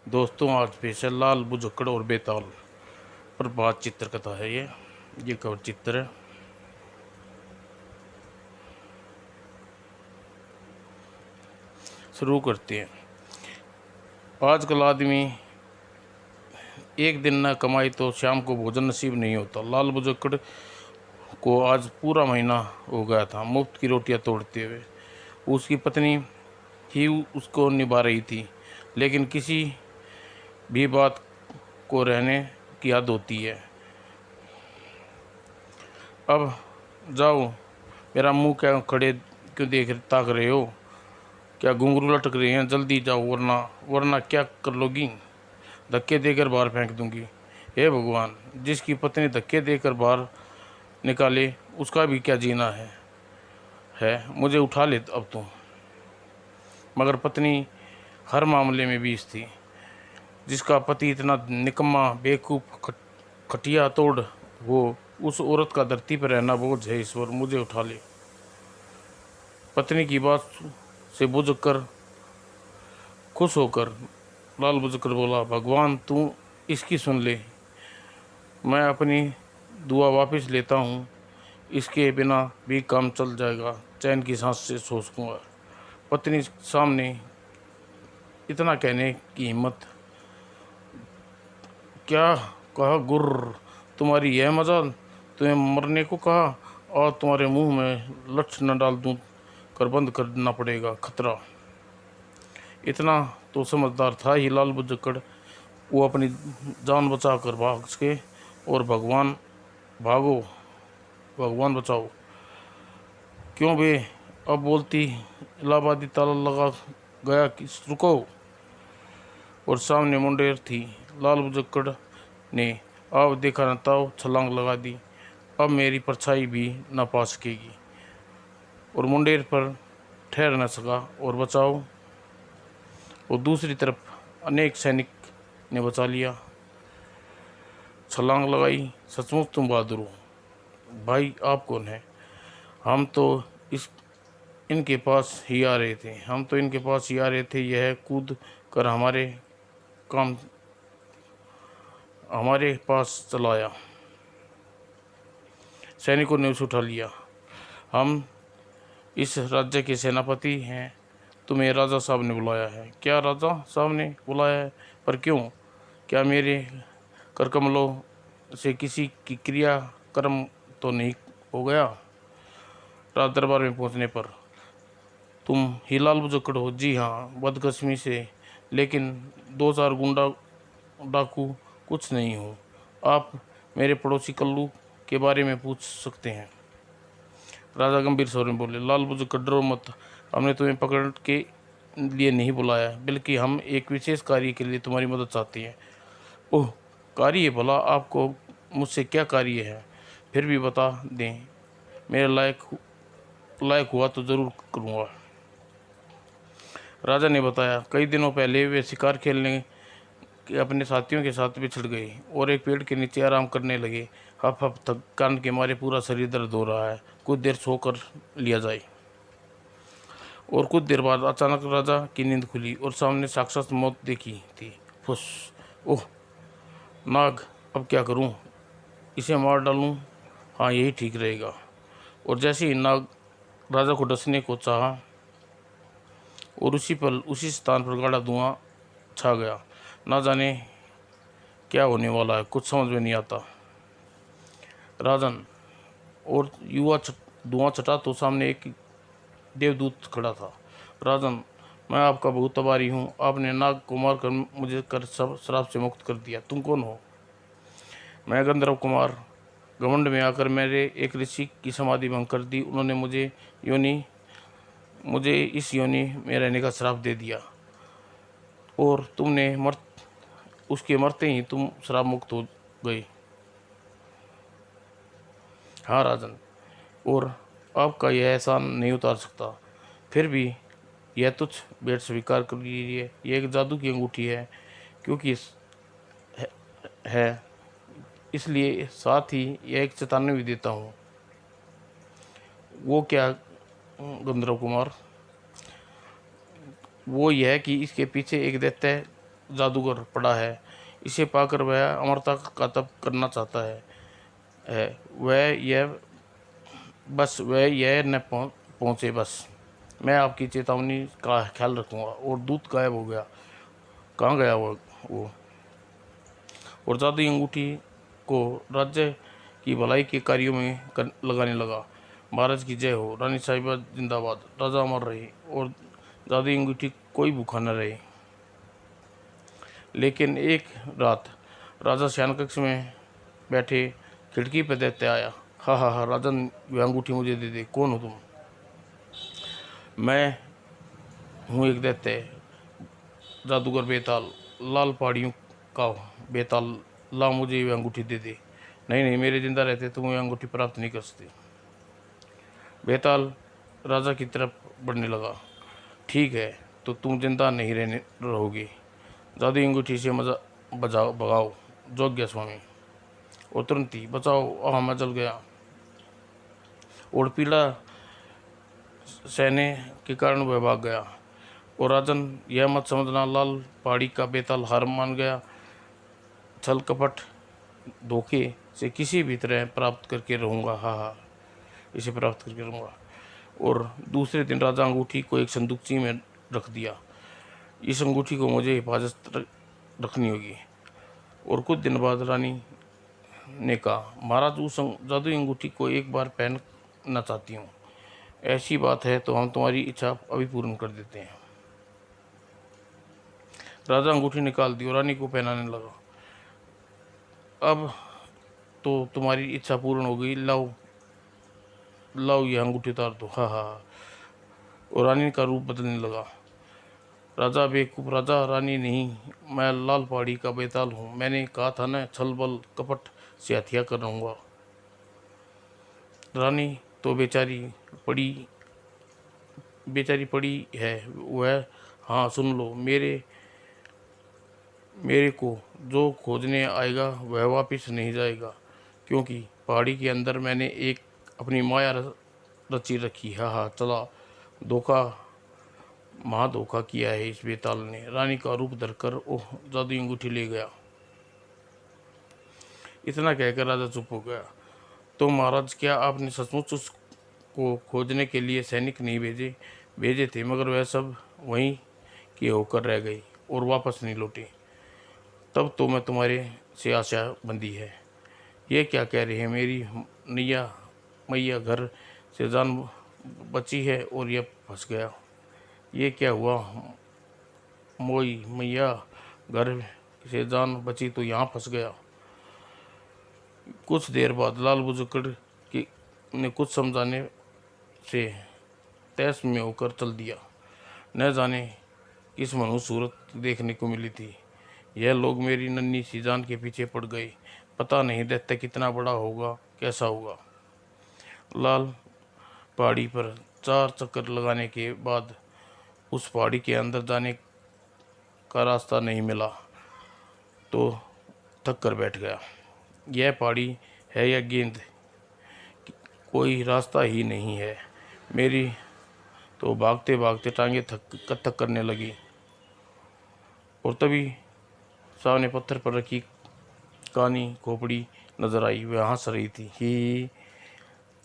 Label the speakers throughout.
Speaker 1: दोस्तों, आज पेश है लाल बुजक्कड़ और बेताल पर बात चित्र कथा है। ये कवर चित्र है। शुरू करते हैं। आजकल आदमी एक दिन न कमाई तो शाम को भोजन नसीब नहीं होता। लाल बुजक्कड़ को आज पूरा महीना हो गया था मुफ्त की रोटियां तोड़ते हुए। उसकी पत्नी ही उसको निभा रही थी, लेकिन किसी भी बात को रहने की हद होती है। अब जाओ, मेरा मुंह क्या खड़े क्यों ताक रहे हो? क्या घुंघरू लटक रहे हैं? जल्दी जाओ, वरना वरना क्या कर लोगी? धक्के देकर बाहर फेंक दूंगी। हे भगवान, जिसकी पत्नी धक्के देकर बाहर निकाले उसका भी क्या जीना है। मुझे उठा ले अब तो। मगर पत्नी हर मामले में बीस थी। जिसका पति इतना निकम्मा बेवकूफ़ खटिया तोड़ हो, उस औरत का धरती पर रहना बोझ है। ईश्वर, मुझे उठा ले। पत्नी की बात से बुझ कर खुश होकर लाल बुझकर बोला, भगवान तू इसकी सुन ले। मैं अपनी दुआ वापस लेता हूँ। इसके बिना भी काम चल जाएगा। चैन की सांस से सो सकूँगा। पत्नी सामने इतना कहने की हिम्मत। क्या कहा? गुर्र, तुम्हारी यह मजाल? तुम्हें मरने को कहा? और तुम्हारे मुंह में लठ न डाल दूं कर बंद करना पड़ेगा खतरा। इतना तो समझदार था ही लाल बुजक्कड़। वो अपनी जान बचा कर भाग सके। और भगवान भागो, भगवान बचाओ। क्यों बे? अब बोलती इलाहाबादी ताला लगा गया कि रुको। और सामने मुंडेर थी। लाल बुजक्कड़ ने अब देखा न ताव छलांग लगा दी। अब मेरी परछाई भी न पा सकेगी। और मुंडेर पर ठहर न सका और बचाओ। और दूसरी तरफ अनेक सैनिक ने बचा लिया। छलांग लगाई। सचमुच तुम बहादुर हो। भाई, आप कौन हैं? हम तो इस इनके पास ही आ रहे थे। यह कूद कर काम हमारे पास चला आया। सैनिकों ने उसे उठा लिया। हम इस राज्य के सेनापति हैं। तुम्हें राजा साहब ने बुलाया है। क्या राजा साहब ने बुलाया है? पर क्यों? क्या मेरे करकमलों से किसी की क्रिया कर्म तो नहीं हो गया? राज दरबार में पहुंचने पर तुम ही लाल बुजक्कड़ हो? जी हाँ, बदकिस्मती से, लेकिन दो चार गुंडा डाकू कुछ नहीं हो। आप मेरे पड़ोसी कल्लू के बारे में पूछ सकते हैं। राजा गंभीर स्वर में बोले, लाल बुजक्कड़ डरो मत। हमने तुम्हें पकड़ के लिए नहीं बुलाया, बल्कि हम एक विशेष कार्य के लिए तुम्हारी मदद चाहते हैं। ओह, कार्य? भला आपको मुझसे क्या कार्य है? फिर भी बता दें। मेरे लायक हुआ तो ज़रूर करूँगा। राजा ने बताया, कई दिनों पहले वे शिकार खेलने के अपने साथियों के साथ बिछड़ गए और एक पेड़ के नीचे आराम करने लगे। हफ हफ थकान के मारे पूरा शरीर दर्द हो रहा है। कुछ देर सोकर लिया जाए। और कुछ देर बाद अचानक राजा की नींद खुली और सामने साक्षात मौत देखी थी। फुस! ओह नाग! अब क्या करूं? इसे मार डालूं? हाँ, यही ठीक रहेगा। और जैसे ही नाग राजा को डसने को चाहा और उसी स्थान पर गाढ़ा धुआं छा गया। ना जाने क्या होने वाला है, कुछ समझ में नहीं आता। राजन और धुआं छटा तो सामने एक देवदूत खड़ा था। राजन, मैं आपका बहुत आभारी हूँ। आपने नाग को मारकर मुझे सब श्राप से मुक्त कर दिया। तुम कौन हो? मैं गंधर्व कुमार। घमंड में आकर मेरे एक ऋषि की समाधि भंग कर दी। उन्होंने मुझे इस योनि में रहने का श्राप दे दिया। और उसके मरते ही तुम श्राप मुक्त हो गए। हाँ राजन, और आपका यह एहसान नहीं उतार सकता। फिर भी यह तुच्छ भेंट स्वीकार कर लीजिए। यह एक जादू की अंगूठी है, क्योंकि है इसलिए साथ ही यह एक चेतावनी भी देता हूँ। वो क्या गंधर्व कुमार? वो यह कि इसके पीछे एक दैत्य जादूगर पड़ा है, इसे पाकर वह अमरता का तप करना चाहता है। वह यह न पहुँचे बस। मैं आपकी चेतावनी का ख्याल रखूँगा। और दूत गायब हो गया। कहाँ गया वो? और जादुई अंगूठी को राज्य की भलाई के कार्यों में लगाने लगा। महाराज की जय हो, रानी साहिबा जिंदाबाद, राजा अमर रहे और जादुई अंगूठी कोई भूखा न रहे। लेकिन एक रात राजा शयन कक्ष में बैठे खिड़की पर दैत्य आया। हा हा हा, राजन वह अंगूठी मुझे दे दे। कौन हो तुम? मैं हूँ एक दैत्य, जादूगर बेताल, लाल पहाड़ियों का बेताल। ला मुझे वह अंगूठी दे दे। नहीं नहीं, मेरे जिंदा रहते तुम वह अंगूठी प्राप्त नहीं कर सकते। बेताल राजा की तरफ बढ़ने लगा। ठीक है, तो तुम जिंदा नहीं रहने रहोगे। जादुई अंगूठी से मजा बजाओ भगाओ जोग्य स्वामी। और तुरंत ही बचाओ, आह मैं जल गया। और पीड़ा सहने के कारण वह भाग गया। और राजन यह मत समझना, लाल पहाड़ी का बेताल हार मान गया। छल कपट धोखे से किसी भी तरह प्राप्त करके रहूँगा। हाँ हाँ, इसे प्राप्त करके रहूँगा। और दूसरे दिन राजा अंगूठी को एक संदूकची में रख दिया। इस अंगूठी को मुझे हिफाजत रखनी होगी। और कुछ दिन बाद रानी ने कहा, महाराज उस जादुई अंगूठी को एक बार पहनना चाहती हूँ। ऐसी बात है तो हम तुम्हारी इच्छा अभी पूर्ण कर देते हैं। राजा अंगूठी निकाल दी और रानी को पहनाने लगा। अब तो तुम्हारी इच्छा पूर्ण हो गई, लाओ लाओ यह अंगूठी उतार दो। हाँ हाँ हाँ। और रानी का रूप बदलने लगा। राजा बेवकूफ, राजा रानी नहीं, मैं लाल पहाड़ी का बेताल हूँ। मैंने कहा था ना, छल बल कपट से हत्या कर रहूँगा। रानी तो बेचारी पड़ी है वह। हाँ सुन लो, मेरे को जो खोजने आएगा वह वापस नहीं जाएगा, क्योंकि पहाड़ी के अंदर मैंने एक अपनी माया रची रखी। हाँ हाँ, चला धोखा, महाधोखा किया है इस बेताल ने। रानी का रूप धरकर ओह जादुई अंगूठी ले गया। इतना कहकर राजा चुप हो गया। तो महाराज, क्या आपने सचमुच उसको खोजने के लिए सैनिक नहीं भेजे थे? मगर वह सब वहीं के होकर रह गई और वापस नहीं लौटे। तब तो मैं तुम्हारे से आशा बंधी है। ये क्या कह रही है मेरी नैया मैया? घर से जान बची है और यह फंस गया। ये क्या हुआ मोई मैया? घर से जान बची तो यहाँ फंस गया। कुछ देर बाद लाल बुजुर्ग ने कुछ समझाने से तैस में होकर चल दिया। न जाने किस मनुष्य सूरत देखने को मिली थी। यह लोग मेरी नन्ही सी जान के पीछे पड़ गए। पता नहीं दैत्य कितना बड़ा होगा, कैसा होगा। लाल पहाड़ी पर 4 चक्कर लगाने के बाद उस पहाड़ी के अंदर जाने का रास्ता नहीं मिला तो थक कर बैठ गया। यह पहाड़ी है या गेंद, कोई रास्ता ही नहीं है। मेरी तो भागते भागते टांगे थक करने लगी। और तभी सामने पत्थर पर रखी कानी खोपड़ी नजर आई। वह हंस रही थी। ही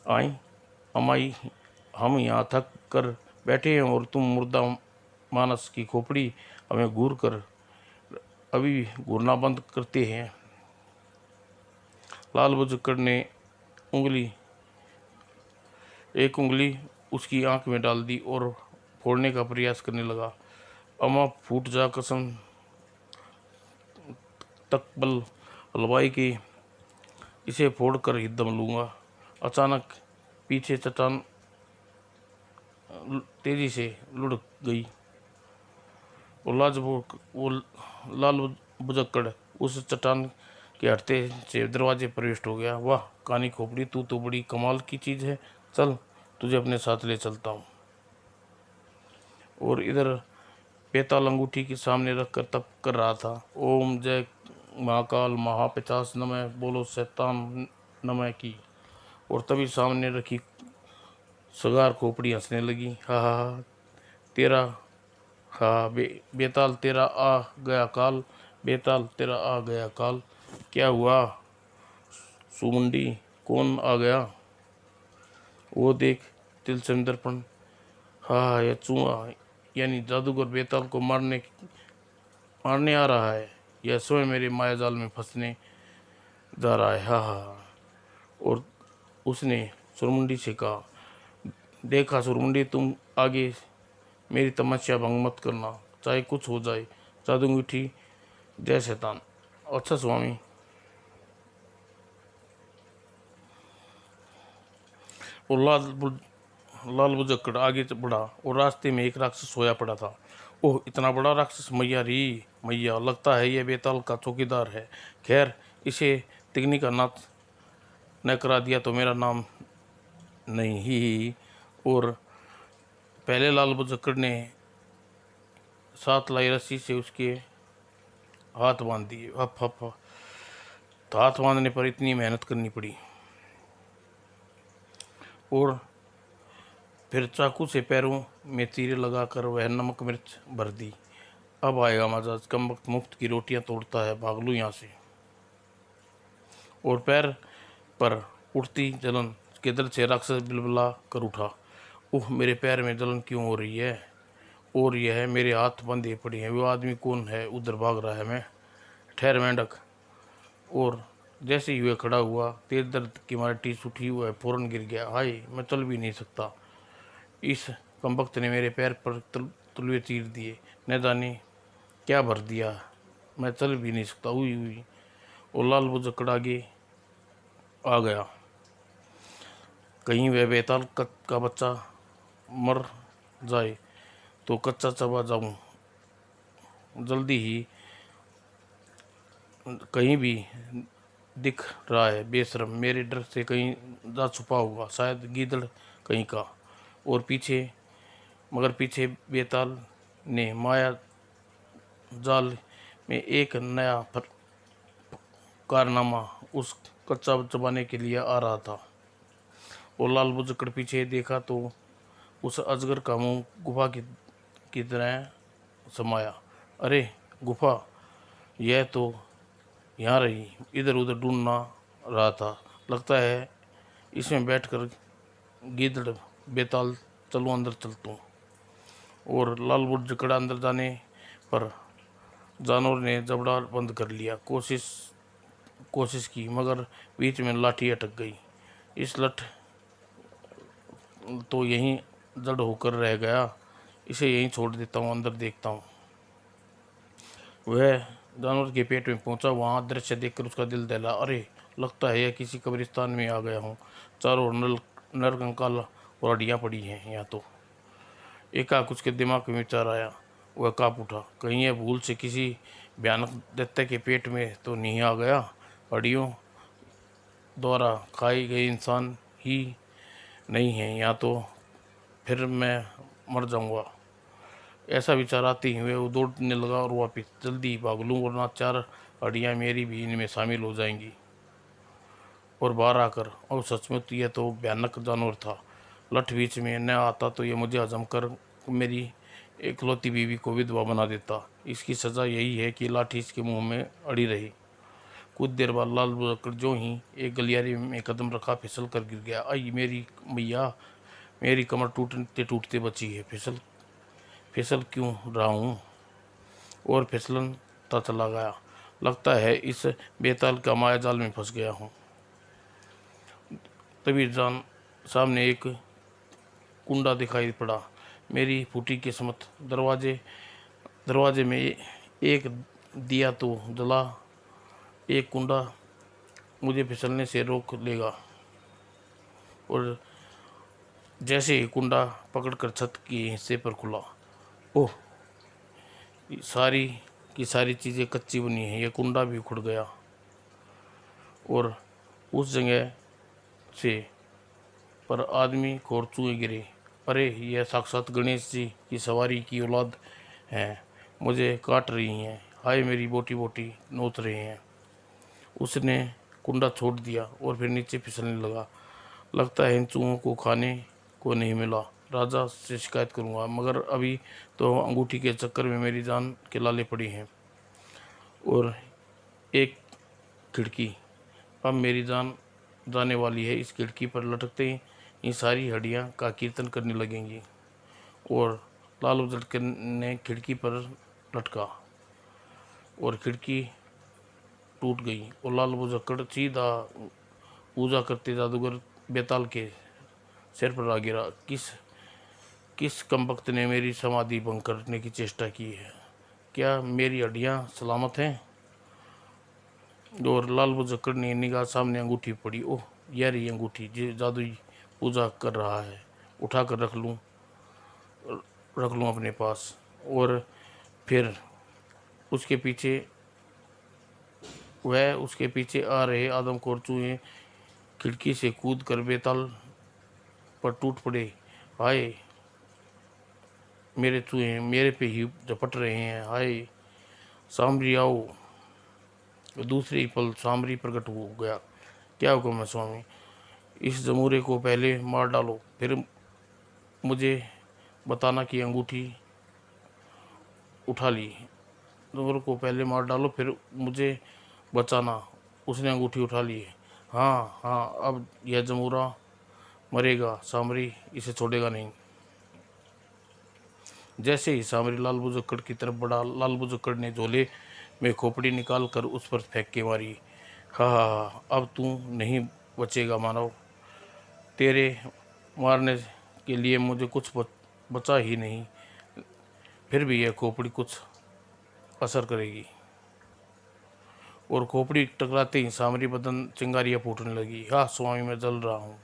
Speaker 1: आई अमाई, हम यहाँ थक कर बैठे हैं और तुम मुर्दा मानस की खोपड़ी हमें घूर कर अभी घूरना बंद करते हैं। लाल बुजुर्ग ने एक उंगली उसकी आंख में डाल दी और फोड़ने का प्रयास करने लगा। अम्मा फूट जा कसम तकबल हलवाई की, इसे फोड़कर ही दम लूँगा। अचानक पीछे चट्टान तेजी से लुढ़क गई और लाल बुजक्कड़ उस चट्टान के हटते से दरवाजे प्रविष्ट हो गया। वाह कानी खोपड़ी, तू तो बड़ी कमाल की चीज़ है। चल तुझे अपने साथ ले चलता हूँ। और इधर बेताल अंगूठी के सामने रखकर तप कर रहा था। ओम जय महाकाल महापिशाच नमः, बोलो शैतान नमः की। और तभी सामने रखी सगार खोपड़ी हंसने लगी। हा हा हा, तेरा हाँ बेताल तेरा आ गया काल, बेताल तेरा आ गया काल। क्या हुआ सुमुंडी, कौन आ गया? वो देख तिल से दर्पण। हाँ यह चूहा यानी जादूगर बेताल को मारने आ रहा है। यह स्वयं मेरे माया जाल में फंसने जा रहा है। हाँ हाँ हाँ। और उसने सुरमुंडी से कहा, देखा सुरमुंडी, तुम आगे मेरी तमस्या भंग मत करना, चाहे कुछ हो जाए। जादू अंगूठी जय शैतान। अच्छा स्वामी। और लाल बुजक्कड़ आगे बढ़ा और रास्ते में एक राक्षस सोया पड़ा था। ओह, इतना बड़ा राक्षस! मैया री मैया, लगता है यह बेताल का चौकीदार है। खैर, इसे तिगनी का नाथ न करा दिया तो मेरा नाम नहीं ही। और पहले लाल बुजक्कड़ ने 7 लाई रस्सी से उसके हाथ बांध दिए। हफ हफ हफ। तो हाथ बांधने पर इतनी मेहनत करनी पड़ी। और फिर चाकू से पैरों में तीरे लगाकर वह नमक मिर्च भर दी। अब आएगा मजा, कम वक्त मुफ्त की रोटियां तोड़ता है, भाग लूँ यहाँ से। और पैर पर उठती जलन के दर्द से राक्षस बिलबिला कर उठा। ओह, मेरे पैर में जलन क्यों हो रही है? और यह मेरे हाथ बंधे पड़े हैं। वो आदमी कौन है? उधर भाग रहा है। मैं ठहर मेंढक। और जैसे ही वह खड़ा हुआ, तेज दर्द की मारे टीस उठी हुआ है, फौरन गिर गया। हाय, मैं चल भी नहीं सकता। इस कमबख्त ने मेरे पैर पर तलवे चीर दिए, न जाने क्या भर दिया। मैं चल भी नहीं सकता। हुई हुई। और लाल बुजक्कड़ आगे आ गया। कहीं वह बेताल का बच्चा मर जाए तो कच्चा चबा जाऊं। जल्दी ही कहीं भी दिख रहा है बेशरम, मेरे डर से कहीं जा छुपा होगा, शायद गीदड़ कहीं का। और मगर पीछे बेताल ने माया जाल में एक नया कारनामा उस कच्चा चबाने के लिए आ रहा था। और लाल बुजक्कड़ पीछे देखा तो उस अजगर का मुंह गुफा की तरह समाया। अरे गुफा, यह तो यहाँ रही। इधर उधर ढूंढना रहा था। लगता है इसमें बैठकर गीदड़ बेताल, चलो अंदर चलता हूँ। और लाल बुजक्कड़ अंदर जाने पर जानवर ने जबड़ा बंद कर लिया। कोशिश की, मगर बीच में लाठी अटक गई। इस लठ तो यहीं जड़ होकर रह गया, इसे यहीं छोड़ देता हूँ, अंदर देखता हूँ। वह जानवर के पेट में पहुंचा। वहां दृश्य देखकर उसका दिल दहला। अरे, लगता है यह किसी कब्रिस्तान में आ गया हूँ। चारों ओर नर कंकाल और हड्डियाँ पड़ी हैं। यहाँ तो एकाएक उसके दिमाग में विचार आया। वह काँप उठा। कहीं यह भूल से किसी भयानक दैत्य के पेट में तो नहीं आ गया? हड्डियों द्वारा खाई गई इंसान ही नहीं है यहाँ तो। फिर मैं मर जाऊंगा। ऐसा विचार आते ही वह दौड़ने लगा और वापिस जल्दी भाग लूँ, वरना 4 हड्डियाँ मेरी भी इनमें शामिल हो जाएंगी। और बाहर आकर, और सचमुच यह तो भयानक जानवर था। लठ बीच में न आता तो यह मुझे हजम कर मेरी इकलौती बीवी को विधवा बना देता। इसकी सज़ा यही है कि लाठी इसके मुंह में अड़ी रही। कुछ देर बाद लाल बुजक्कड़ जो ही एक गलियारे में कदम रखा, फिसल कर गिर गया। आई मेरी मैया, मेरी कमर टूटते टूटते बची है। फिसल क्यों रहा हूँ? और फिसलता चला गया। लगता है इस बेताल का माया जाल में फंस गया हूँ। तभी सामने एक कुंडा दिखाई पड़ा। मेरी फूटी किस्मत। दरवाजे में एक दिया तो जला, एक कुंडा मुझे फिसलने से रोक लेगा। और जैसे ही कुंडा पकड़कर छत के हिस्से पर खुला, ओह, सारी की सारी चीज़ें कच्ची बनी हैं। यह कुंडा भी उखड़ गया और उस जगह से पर आदमी खोर चूहे गिरे। अरे, यह साक्षात गणेश जी की सवारी की औलाद हैं, मुझे काट रही हैं। हाय, मेरी बोटी बोटी नोच रहे हैं। उसने कुंडा छोड़ दिया और फिर नीचे फिसलने लगा। लगता है इन चूहों को खाने को नहीं मिला। राजा से शिकायत करूँगा, मगर अभी तो अंगूठी के चक्कर में मेरी जान के लाले पड़ी हैं। और एक खिड़की, अब मेरी जान जाने वाली है। इस खिड़की पर लटकते ही ये सारी हड्डियाँ का कीर्तन करने लगेंगी। और लालू झटकन ने खिड़की पर लटका और खिड़की टूट गई और लाल बुझक्कड़ सीधा पूजा करते जादूगर बेताल के सिर पर आ गिरा। किस किस कमबख्त ने मेरी समाधि भंग करने की चेष्टा की है? क्या मेरी हड्डियाँ सलामत हैं? और लाल बुझक्कड़ ने निगाह सामने अंगूठी पड़ी। ओह, यह रही अंगूठी जो जादुई पूजा कर रहा है। उठा कर रख लूँ अपने पास। और फिर उसके पीछे उसके पीछे आ रहे आदमखोर चूहे खिड़की से कूद कर बेताल पर टूट पड़े। हाय, मेरे चूहे मेरे पे ही झपट रहे हैं। हाय सामरी आओ। दूसरे ही पल सामरी प्रकट हो गया। क्या हुक्म है स्वामी? इस जमूरे को पहले मार डालो, फिर मुझे बताना कि अंगूठी उठा ली। जमूरे को पहले मार डालो, फिर मुझे बचाना। उसने अंगूठी उठा ली। हाँ हाँ, अब यह जमूरा मरेगा, सामरी इसे छोड़ेगा नहीं। जैसे ही सामरी लाल बुजुक्कड़ की तरफ बढ़ा, लाल बुजुक्कड़ ने झोले में खोपड़ी निकाल कर उस पर फेंक के मारी। हा हा हा, अब तू नहीं बचेगा मानव। तेरे मारने के लिए मुझे कुछ बचा ही नहीं। फिर भी यह खोपड़ी कुछ असर करेगी। और खोपड़ी टकराते ही सामरी बदन चिंगारियाँ फूटने लगी। हाँ स्वामी, मैं जल रहा हूँ।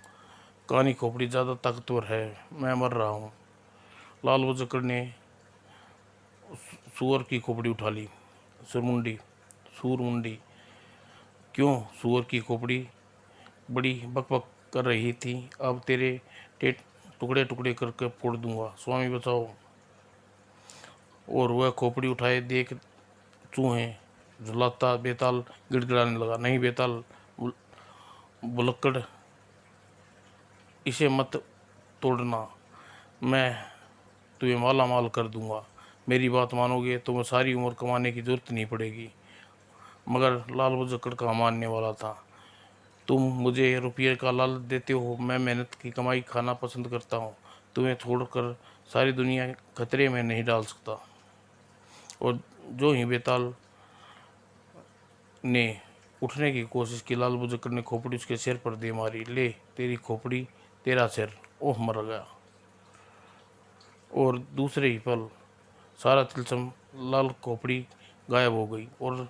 Speaker 1: कानी खोपड़ी ज़्यादा ताकतवर है, मैं मर रहा हूँ। लाल बुजुर्ग ने सुअर की खोपड़ी उठा ली। सुरमुंडी सूरमुंडी, क्यों? सुअर की खोपड़ी बड़ी बकबक कर रही थी। अब तेरे टेट टुकड़े टुकड़े करके फोड़ दूंगा, स्वामी बचाओ। और वह खोपड़ी उठाए देख चूहे झुलाता बेताल गिड़गिड़ाने लगा। नहीं बेताल, बुलक्कड़, इसे मत तोड़ना, मैं तुम्हें माला माल कर दूंगा। मेरी बात मानोगे तो मैं सारी उम्र कमाने की जरूरत नहीं पड़ेगी। मगर लाल बुजक्कड़ का मानने वाला था। तुम मुझे रुपये का लाल देते हो, मैं मेहनत की कमाई खाना पसंद करता हूँ। तुम्हें छोड़कर सारी दुनिया खतरे में नहीं डाल सकता। और जो ही बेताल ने उठने की कोशिश की, लाल बुजक्कड़ ने खोपड़ी उसके सिर पर दे मारी। ले तेरी खोपड़ी, तेरा सिर। ओह, मर गया। और दूसरे ही पल सारा तिलस्म लाल खोपड़ी गायब हो गई और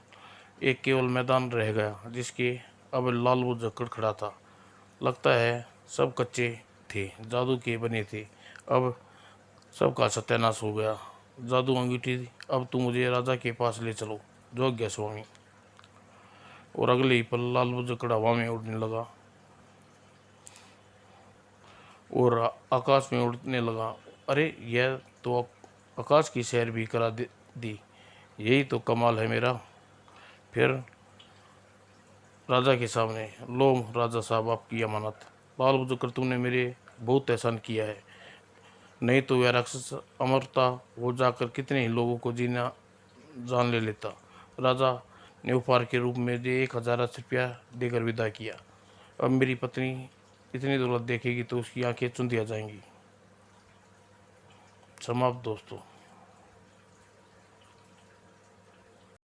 Speaker 1: एक केवल मैदान रह गया जिसके अब लाल बुजक्कड़ खड़ा था। लगता है सब कच्चे थे, जादू के बने थे। अब सबका सत्यानाश हो गया। जादू अंगीठी, अब तू मुझे राजा के पास ले चलो। जो गया स्वामी। और अगले ही पल लाल बुजक्कड़ हवा में उड़ने लगा और आकाश में उड़ने लगा। अरे, यह तो आकाश की सैर भी करा दी। यही तो कमाल है मेरा। फिर राजा के सामने, लो राजा साहब, आपकी अमानत। लाल बुजुर्ग, तुमने मेरे बहुत एहसान किया है, नहीं तो यह राक्षस अमरता हो जाकर कितने ही लोगों को जीना जान ले लेता। राजा ने उपहार के रूप में जो 1000 रुपया देकर विदा किया। अब मेरी पत्नी इतनी दौलत देखेगी तो उसकी आंखें चुंधिया जाएंगी। समाप्त दोस्तों।